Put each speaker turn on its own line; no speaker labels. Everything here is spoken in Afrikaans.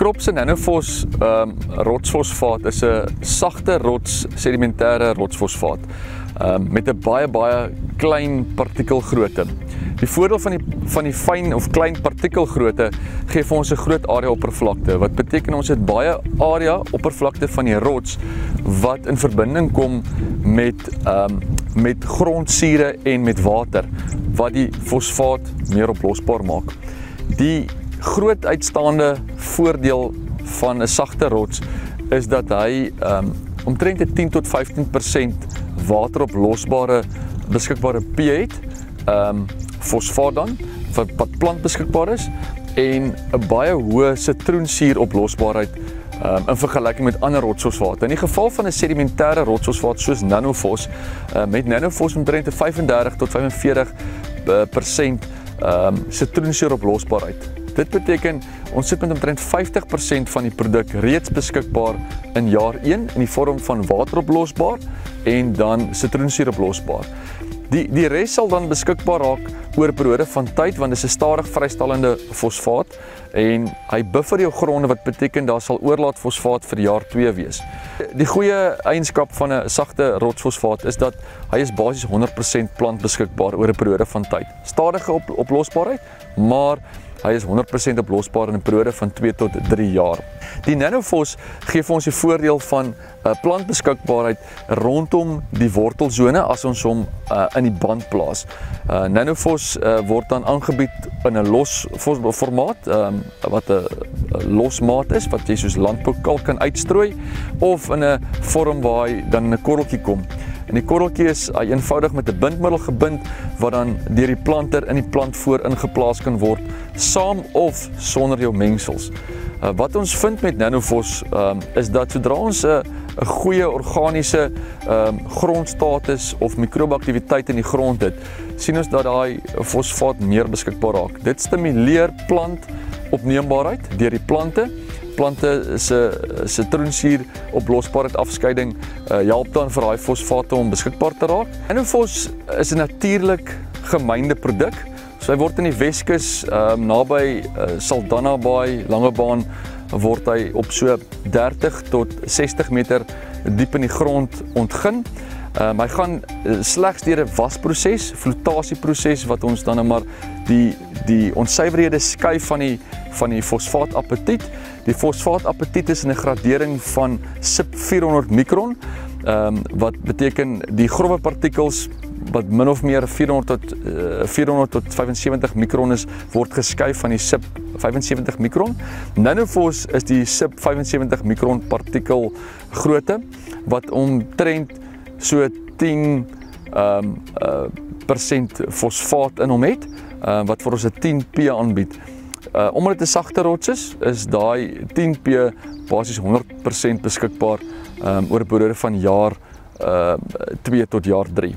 Krop se Nanofos rotsfosfaat is 'n sagte sedimentêre rotsfosfaat met 'n baie klein partikelgrootte. Die voordeel van die fyn of klein partikelgrootte gee vir ons 'n groot area oppervlakte, wat beteken ons het baie area oppervlakte van die rots wat in verbinding kom met grondsure en met water, wat die fosfaat meer oplosbaar maak. Die groot uitstaande voordeel van 'n sagte rots is dat hy omtrent 'n 10 tot 15% wateroplosbare beskikbare pH het, fosfaat dan, wat plant beskikbaar is, en 'n baie hoë sitroensuuroplosbaarheid in vergelyking met ander rotsfosfate. In die geval van 'n sedimentêre rotsfosfaat soos Nanofos, met Nanofos omtrent 35 tot 45% sitroensuuroplosbaarheid. Dit beteken, ons sit met omtrent 50% van die produk reeds beskikbaar in jaar 1 in die vorm van wateroplosbaar en dan sitroensuuroplosbaar. Die res sal dan beskikbaar raak oor 'n periode van tyd, want dit is 'n stadig vrystellende fosfaat en hy buffer jou gronde, wat beteken daar sal oorlaat fosfaat vir jaar 2 wees. Die goeie eienskap van 'n sagte rotsfosfaat is dat hy is basies 100% plant beskikbaar oor 'n periode van tyd. Stadige oplosbaarheid, maar hy is 100% oplosbaar in 'n periode van 2 tot 3 jaar. Die Nanofos gee vir ons die voordeel van plantbeskikbaarheid rondom die wortelzone as ons hom in die band plaas. Nanofos word dan aangebied in 'n los formaat, wat 'n losmaat is, wat jy soos landboukalk kan uitstrooi, of in 'n vorm waar hy dan in 'n korreltjie kom. En die korreltjie is eenvoudig met 'n bindmiddel gebind, wat dan deur die planter in die plant voor ingeplaas kan word, saam of sonder jou mengsels. Wat ons vind met Nanofos is dat sodra ons 'n goeie organiese grondstatus of mikrobeaktiwiteit in die grond het, sien ons dat daai fosfaat meer beskikbaar raak. Dit stimuleer plantopneembaarheid deur die plante. Plante se sitroensuur oplosbaarheid afskeiding help dan vir daai fosfate om beskikbaar te raak. Nanofos is 'n natuurlik gemynde produk. So hy word in die Weskus naby Saldanha Baai, Langebaan, word hy op so 30 tot 60 meter diep in die grond ontgin. Hy gaan slegs deur 'n wasproses, flotasieproses, wat ons dan maar die onsuiverhede skei van die fosfaatapetiet. Die fosfaatapetiet is in 'n gradering van sub 400 mikron, wat beteken die grouwe partikels wat min of meer 400 tot 75 mikron is, word geskei van die sub 75 mikron. Nanofos is die sub 75 mikron partikel grootte, wat omtrent so 10% fosfaat in hom het, wat vir ons 'n 10P aanbied. Omdat dit 'n sagte rots is daai 10P basies 100% beskikbaar oor 'n periode van jaar 2 tot jaar 3.